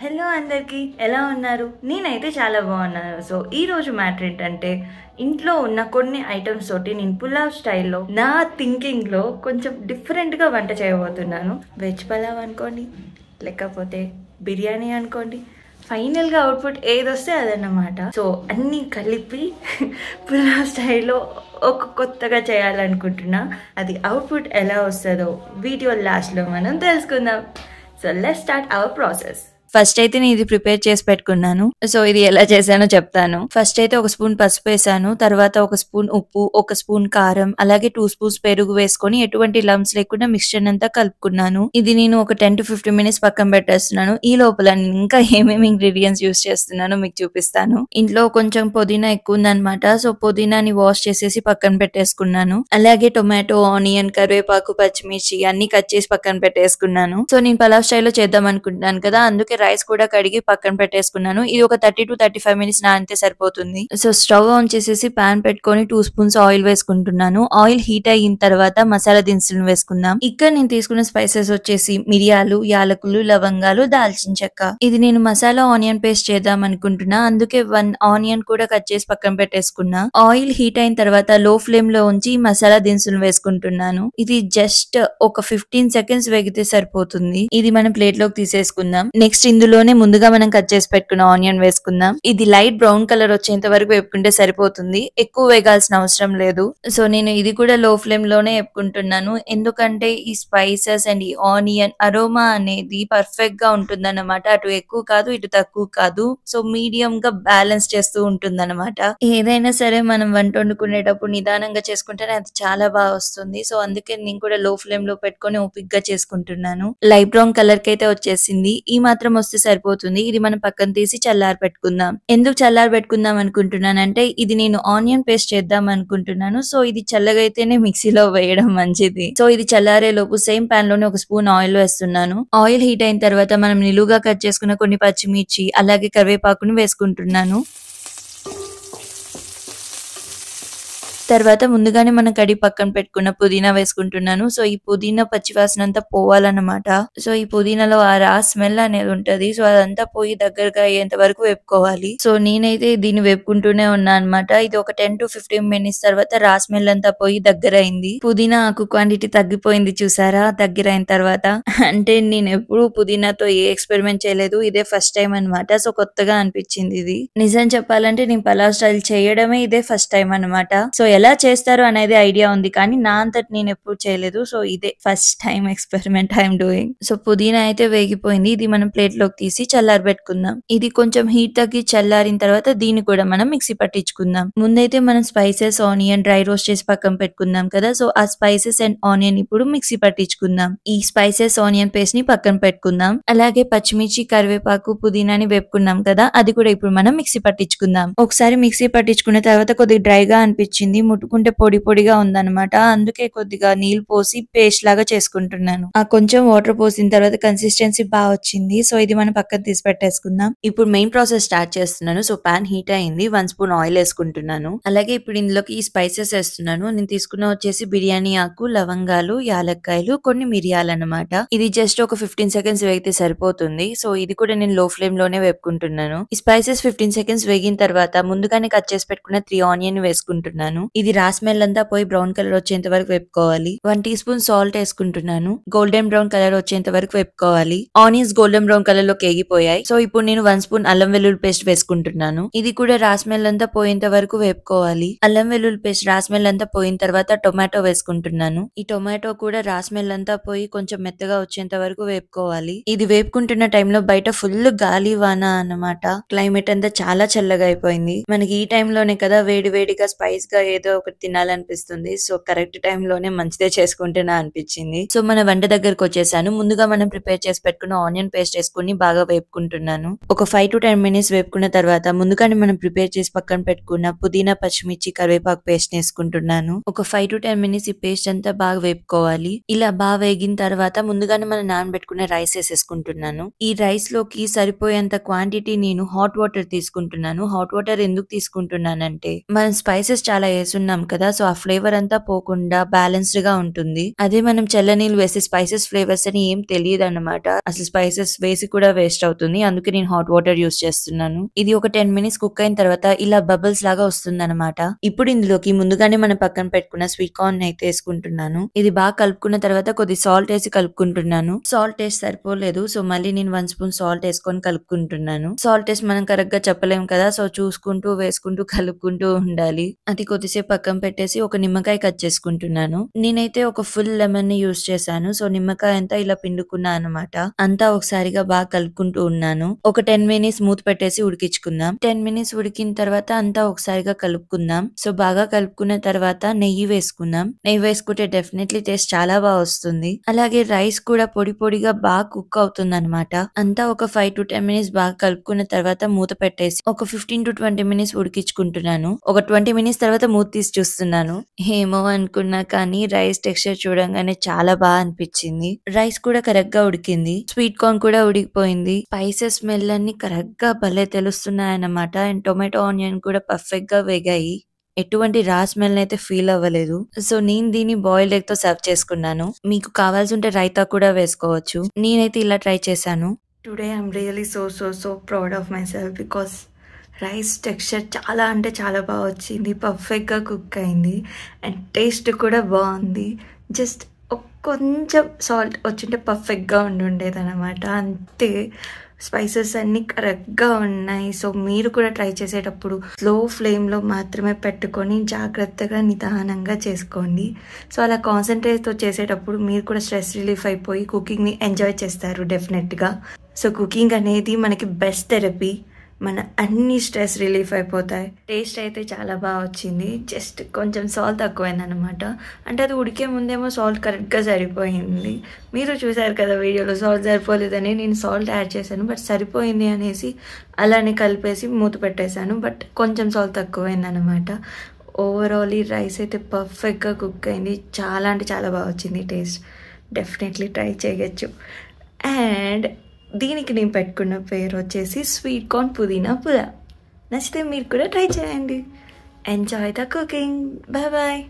Hello అందరికీ ఎలా ఉన్నారు? నేనైతే చాలా బాగున్నాను. సో ఈ రోజు మ్యాటర్ ఏంటంటే ఇంట్లో ఉన్న కొన్ని ఐటమ్స్ తోటి నేను పులావ్ స్టైల్లో నా థింకింగ్లో కొంచెం డిఫరెంట్గా వంట చేయబోతున్నాను. వెజ్ పలావ్ అనుకోండి, లేకపోతే బిర్యానీ అనుకోండి, ఫైనల్గా అవుట్పుట్ ఏదొస్తే అదన్నమాట. సో అన్నీ కలిపి పులావ్ స్టైల్లో ఒక కొత్తగా చేయాలనుకుంటున్నా. అది అవుట్పుట్ ఎలా వస్తుందో వీడియో లాస్ట్లో మనం తెలుసుకుందాం. So let's start our process. First అయితే నేను ఇది ప్రిపేర్ చేసి పెట్టుకున్నాను. సో ఇది ఎలా చేశానో చెప్తాను. ఫస్ట్ అయితే ఒక స్పూన్ పసుపు వేసాను, తర్వాత ఒక స్పూన్ ఉప్పు, ఒక స్పూన్ కారం, అలాగే 2 స్పూన్స్ పెరుగు వేసుకొని ఎటువంటి లంప్స్ లేకుండా మిక్స్చర్ అంతా కలుపుకున్నాను. ఇది నేను ఒక 10 to 15 మినిట్స్ పక్కన పెట్టేస్తున్నాను. ఈ లోపల నేను ఇంకా ఏమేమి ఇంగ్రీడియంట్స్ యూస్ చేస్తున్నానో మీకు చూపిస్తాను. ఇంట్లో కొంచెం పుదీనా ఎక్కువ ఉందన్నమాట. సో పుదీనాని వాష్ చేసేసి పక్కన పెట్టేసుకున్నాను. అలాగే టొమాటో, ఆనియన్, కరివేపాకు, పచ్చిమిర్చి అన్ని కట్ చేసి పక్కన పెట్టేసుకున్నాను. సో నేను పలావ్ స్టైల్లో చేద్దాం అనుకుంటున్నాను కదా, అందుకే రైస్ కూడా కడిగి పక్కన పెట్టేసుకున్నాను. ఇది ఒక 30 to 35 మినిట్స్ నానితే సరిపోతుంది. సో స్టవ్ ఆన్ చేసేసి పాన్ పెట్టుకొని 2 స్పూన్స్ ఆయిల్ వేసుకుంటున్నాను. ఆయిల్ హీట్ అయిన తర్వాత మసాలా దినుసులను వేసుకుందాం. ఇక్కడ నేను తీసుకున్న స్పైసెస్ వచ్చేసి మిరియాలు, యాలకులు, లవంగాలు, దాల్చిన చెక్క. ఇది నేను మసాలా ఆనియన్ పేస్ట్ చేద్దాం అనుకుంటున్నా, అందుకే 1 ఆనియన్ కూడా కట్ చేసి పక్కన పెట్టేసుకున్నా. ఆయిల్ హీట్ అయిన తర్వాత లో ఫ్లేమ్ లో ఉంచి మసాలా దినుసులు వేసుకుంటున్నాను. ఇది జస్ట్ ఒక 15 సెకండ్స్ వేగితే సరిపోతుంది. ఇది మనం ప్లేట్ లోకి తీసేసుకుందాం. నెక్స్ట్ ఇందులోనే ముందుగా మనం కట్ చేసి పెట్టుకున్న ఆనియన్ వేసుకుందాం. ఇది లైట్ బ్రౌన్ కలర్ వచ్చేంత వరకు వేపుకుంటే సరిపోతుంది, ఎక్కువ వేగాల్సిన అవసరం లేదు. సో నేను ఇది కూడా లో ఫ్లేమ్ లోనే వేపుకుంటున్నాను, ఎందుకంటే ఈ స్పైసెస్ అండ్ ఈ ఆనియన్ అరోమా అనేది పర్ఫెక్ట్ గా ఉంటుందన్నమాట. అటు ఎక్కువ కాదు, ఇటు తక్కువ కాదు. సో మీడియం గా బ్యాలెన్స్ చేస్తూ ఉంటుందన్నమాట. ఏదైనా సరే మనం వంట వండుకునేటప్పుడు నిదానంగా చేసుకుంటేనే అది చాలా బాగా వస్తుంది. సో అందుకే నేను కూడా లో ఫ్లేమ్ లో పెట్టుకొని ఓపిక్ గా చేసుకుంటున్నాను. లైట్ బ్రౌన్ కలర్ కి అయితే వచ్చేసింది. ఈ మాత్రం వస్తే సరిపోతుంది. ఇది మనం పక్కన తీసి చల్లారి పెట్టుకుందాం. ఎందుకు చల్లారి పెట్టుకుందాం అనుకుంటున్నానంటే ఇది నేను ఆనియన్ పేస్ట్ చేద్దాం అనుకుంటున్నాను. సో ఇది చల్లగా అయితేనే మిక్సీలో వేయడం మంచిది. సో ఇది చల్లారే లోపు సేమ్ పాన్ లోనే ఒక స్పూన్ ఆయిల్ వేస్తున్నాను. ఆయిల్ హీట్ అయిన తర్వాత మనం నిలువుగా కట్ చేసుకున్న కొన్ని పచ్చిమిర్చి, అలాగే కరివేపాకును వేసుకుంటున్నాను. తర్వాత ముందుగానే మనం కడిగి పక్కన పెట్టుకున్న పుదీనా వేసుకుంటున్నాను. సో ఈ పుదీనా పచ్చివాసన అంతా పోవాలన్నమాట. సో ఈ పుదీనాలో ఆ రా స్మెల్ అనేది ఉంటది. సో అదంతా పోయి దగ్గరగా అయ్యేంత వరకు వేపుకోవాలి. సో నేనైతే దీన్ని వేపుకుంటూనే ఉన్నా అనమాట. ఇది ఒక 10 to 15 మినిట్స్ తర్వాత రా స్మెల్ అంతా పోయి దగ్గర అయింది. పుదీనా ఆకు క్వాంటిటీ తగ్గిపోయింది చూసారా దగ్గర అయిన తర్వాత. అంటే నేను ఎప్పుడు పుదీనాతో ఏ ఎక్స్పెరిమెంట్ చేయలేదు, ఇదే ఫస్ట్ టైం అనమాట. సో కొత్తగా అనిపించింది ఇది. నిజం చెప్పాలంటే నేను పలావ్ స్టైల్ చేయడమే ఇదే ఫస్ట్ టైం అనమాట. సో ఎలా చేస్తారు అనేది ఐడియా ఉంది, కానీ నా అంతటి నేను ఎప్పుడు చేయలేదు. సో ఇదే first time experiment I'm doing. So పుదీనా అయితే వేగిపోయింది. ఇది మనం ప్లేట్ లోకి తీసి చల్లారి పెట్టుకుందాం. ఇది కొంచెం హీట్ తగ్గి చల్లారిన తర్వాత దీన్ని కూడా మనం మిక్సీ పట్టించుకుందాం. ముందైతే మనం స్పైసెస్, ఆనియన్ డ్రై రోస్ట్ చేసి పక్కన పెట్టుకుందాం కదా. సో ఆ స్పైసెస్ అండ్ ఆనియన్ ఇప్పుడు మిక్సీ పట్టించుకుందాం. ఈ స్పైసెస్ ఆనియన్ పేస్ట్ ని పక్కన పెట్టుకుందాం. అలాగే పచ్చిమిర్చి, కరివేపాకు, పుదీనాని వేపుకున్నాం కదా, అది కూడా ఇప్పుడు మనం మిక్సీ పట్టించుకుందాం. ఒకసారి మిక్సీ పట్టించుకున్న తర్వాత కొద్దిగా డ్రైగా అనిపించింది, ముట్టుకుంటే పొడి పొడిగా ఉందన్నమాట. అందుకే కొద్దిగా నీళ్లు పోసి పేస్ట్ లాగా చేసుకుంటున్నాను. ఆ కొంచెం వాటర్ పోసిన తర్వాత కన్సిస్టెన్సీ బాగా వచ్చింది. సో ఇది మనం పక్కన తీసి పెట్టేసుకుందాం. ఇప్పుడు మెయిన్ ప్రాసెస్ స్టార్ట్ చేస్తున్నాను. సో పాన్ హీట్ అయింది, 1 స్పూన్ ఆయిల్ వేసుకుంటున్నాను. అలాగే ఇప్పుడు ఇందులోకి ఈ స్పైసెస్ వేస్తున్నాను. నేను తీసుకున్న వచ్చేసి బిర్యానీ ఆకు, లవంగాలు, యాలక్కాయలు, కొన్ని మిరియాలు అన్నమాట. ఇది జస్ట్ ఒక 15 సెకండ్స్ వేగితే సరిపోతుంది. సో ఇది కూడా నేను లో ఫ్లేమ్ లోనే వేపుకుంటున్నాను. ఈ స్పైసెస్ 15 సెకండ్స్ వేగిన తర్వాత ముందుగానే కట్ చేసి పెట్టుకున్న 3 ఆనియన్ వేసుకుంటున్నాను. ఇది రా స్మెల్ అంతా పోయి బ్రౌన్ కలర్ వచ్చేంత వరకు వేపుకోవాలి. 1 టీ స్పూన్ సాల్ట్ వేసుకుంటున్నాను. గోల్డెన్ బ్రౌన్ కలర్ వచ్చేంత వరకు వేపుకోవాలి. ఆనియన్స్ గోల్డెన్ బ్రౌన్ కలర్ లోకి ఎగిపోయాయి. సో ఇప్పుడు నేను 1 స్పూన్ అల్లం వెల్లుల్లి పేస్ట్ వేసుకుంటున్నాను. ఇది కూడా రా స్మెల్ అంతా పోయేంత వరకు వేపుకోవాలి. అల్లం వెల్లుల్లి పేస్ట్ రా స్మెల్ అంతా పోయిన తర్వాత టొమాటో వేసుకుంటున్నాను. ఈ టొమాటో కూడా రా స్మెల్ అంతా పోయి కొంచెం మెత్తగా వచ్చేంత వరకు వేపుకోవాలి. ఇది వేపుకుంటున్న టైంలో బయట ఫుల్ గాలి వాన అన్నమాట. క్లైమేట్ అంతా చాలా చల్లగా అయిపోయింది. మనకి ఈ టైంలోనే కదా వేడి వేడిగా స్పైస్ గా ఏదో ఒకటి తినాలనిపిస్తుంది. సో కరెక్ట్ టైం లోనే మంచిదే చేసుకుంటేనా అనిపించింది. సో మన వంట దగ్గరకు వచ్చేసాను. ముందుగా మనం ప్రిపేర్ చేసి పెట్టుకున్న ఆనియన్ పేస్ట్ వేసుకుని బాగా వేపుకుంటున్నాను. ఒక 5 to 10 మినిట్స్ వేపుకున్న తర్వాత ముందుగానే మనం ప్రిపేర్ చేసి పక్కన పెట్టుకున్న పుదీనా, పచ్చిమిర్చి, కరివేపాకు పేస్ట్ వేసుకుంటున్నాను. ఒక 5 to 10 మినిట్స్ ఈ పేస్ట్ అంతా బాగా వేపుకోవాలి. ఇలా బాగా వేగిన తర్వాత ముందుగానే మనం నానబెట్టుకున్న రైస్ వేసేసుకుంటున్నాను. ఈ రైస్ లోకి సరిపోయేంత క్వాంటిటీ నేను హాట్ వాటర్ తీసుకుంటున్నాను. హాట్ వాటర్ ఎందుకు తీసుకుంటున్నానంటే మనం స్పైసెస్ చాలా వేసి వేసున్నాం కదా, సో ఆ ఫ్లేవర్ అంతా పోకుండా బ్యాలెన్స్డ్ గా ఉంటుంది. అదే మనం చల్లనీళ్ళు వేసి స్పైసెస్ ఫ్లేవర్స్ అని ఏం తెలియదు అన్నమాట. అసలు స్పైసెస్ వేసి కూడా వేస్ట్ అవుతుంది. అందుకే నేను హాట్ వాటర్ యూస్ చేస్తున్నాను. ఇది ఒక 10 మినిట్స్ కుక్ అయిన తర్వాత ఇలా బబుల్స్ లాగా వస్తుంది అనమాట. ఇప్పుడు ఇందులోకి ముందుగానే మనం పక్కన పెట్టుకున్న స్వీట్ కార్న్ అయితే వేసుకుంటున్నాను. ఇది బాగా కలుపుకున్న తర్వాత కొద్ది సాల్ట్ వేసి కలుపుకుంటున్నాను. సాల్ట్ టేస్ట్ సరిపోలేదు, సో మళ్ళీ నేను 1 స్పూన్ సాల్ట్ వేసుకొని కలుపుకుంటున్నాను. సాల్ట్ టేస్ట్ మనం కరెక్ట్ గా చెప్పలేము కదా, సో చూసుకుంటూ వేసుకుంటూ కలుపుకుంటూ ఉండాలి. అది కొద్దిసేపు పక్కన పెట్టేసి ఒక నిమ్మకాయ కట్ చేసుకుంటున్నాను. నేనైతే ఒక ఫుల్ లెమన్ ని యూస్ చేశాను. సో నిమ్మకాయ అంతా ఇలా పిండుకున్నా అనమాట. అంతా ఒకసారిగా బాగా కలుపుకుంటూ ఉన్నాను. ఒక 10 మినిట్స్ మూత పెట్టేసి ఉడికించుకుందాం. 10 మినిట్స్ ఉడికిన తర్వాత అంతా ఒకసారిగా కలుపుకుందాం. సో బాగా కలుపుకున్న తర్వాత నెయ్యి వేసుకుందాం. నెయ్యి వేసుకుంటే డెఫినెట్లీ టేస్ట్ చాలా బాగా వస్తుంది. అలాగే రైస్ కూడా పొడి పొడిగా బాగా కుక్ అవుతుంది అనమాట. అంతా ఒక 5 to 10 మినిట్స్ బాగా కలుపుకున్న తర్వాత మూత పెట్టేసి ఒక 15 to 20 మినిట్స్ ఉడికించుకుంటున్నాను. ఒక 20 మినిట్స్ తర్వాత మూత తీసి చూస్తున్నాను. ఏమో అనుకున్నా కానీ రైస్ టెక్స్చర్ చూడంగానే చాలా బాగా అనిపించింది. రైస్ కూడా కరెక్ట్ గా ఉడికింది. స్వీట్ కార్న్ కూడా ఉడికిపోయింది. స్పైసెస్ స్మెల్ అన్ని కరెక్ట్ గా భలే తెలుస్తున్నాయి అన్నమాట. అండ్ టొమాటో ఆనియన్ కూడా పర్ఫెక్ట్ గా వేగాయి. ఎటువంటి రా స్మెల్ అయితే ఫీల్ అవ్వలేదు. సో నేను దీన్ని బాయిల్డ్ ఎగ్ తో సర్వ్ చేసుకున్నాను. మీకు కావాల్సి ఉంటే రైతా కూడా వేసుకోవచ్చు. నేనైతే ఇలా ట్రై చేశాను. Today I'm really so proud of my self because rice texture చాలా అంటే చాలా బాగా వచ్చింది. పర్ఫెక్ట్గా కుక్ అయింది అండ్ టేస్ట్ కూడా బాగుంది. జస్ట్ కొంచెం సాల్ట్ వచ్చింటే పర్ఫెక్ట్గా ఉండేది అనమాట. అంతే, స్పైసెస్ అన్నీ కరెక్ట్గా ఉన్నాయి. సో మీరు కూడా ట్రై చేసేటప్పుడు స్లో ఫ్లేమ్లో మాత్రమే పెట్టుకొని జాగ్రత్తగా నిదానంగా చేసుకోండి. సో అలా కాన్సన్ట్రేట్తో చేసేటప్పుడు మీరు కూడా స్ట్రెస్ రిలీఫ్ అయిపోయి కుకింగ్ని ఎంజాయ్ చేస్తారు డెఫినెట్గా. సో కుకింగ్ అనేది మనకి బెస్ట్ థెరపీ. మన అన్ని స్ట్రెస్ రిలీఫ్ అయిపోతాయి. టేస్ట్ అయితే చాలా బాగా వచ్చింది. జస్ట్ కొంచెం సాల్ట్ తక్కువైంది అనమాట. అంటే అది ఉడికే ముందేమో సాల్ట్ కరెక్ట్గా సరిపోయింది. మీరు చూసారు కదా వీడియోలో సాల్ట్ సరిపోలేదని నేను సాల్ట్ యాడ్ చేశాను. బట్ సరిపోయింది అనేసి అలానే కలిపేసి మూత పెట్టేశాను. బట్ కొంచెం సాల్ట్ తక్కువైంది అనమాట. ఓవరాల్ ఈ రైస్ అయితే పర్ఫెక్ట్గా కుక్ అయింది. చాలా అంటే చాలా బాగా వచ్చింది టేస్ట్. డెఫినెట్లీ ట్రై చేయొచ్చు. అండ్ దీనికి నేను పెట్టుకున్న పేరు వచ్చేసి స్వీట్ కార్న్ పుదీనా పులావ్. నచ్చితే మీరు కూడా ట్రై చేయండి. Enjoy the cooking. Bye bye.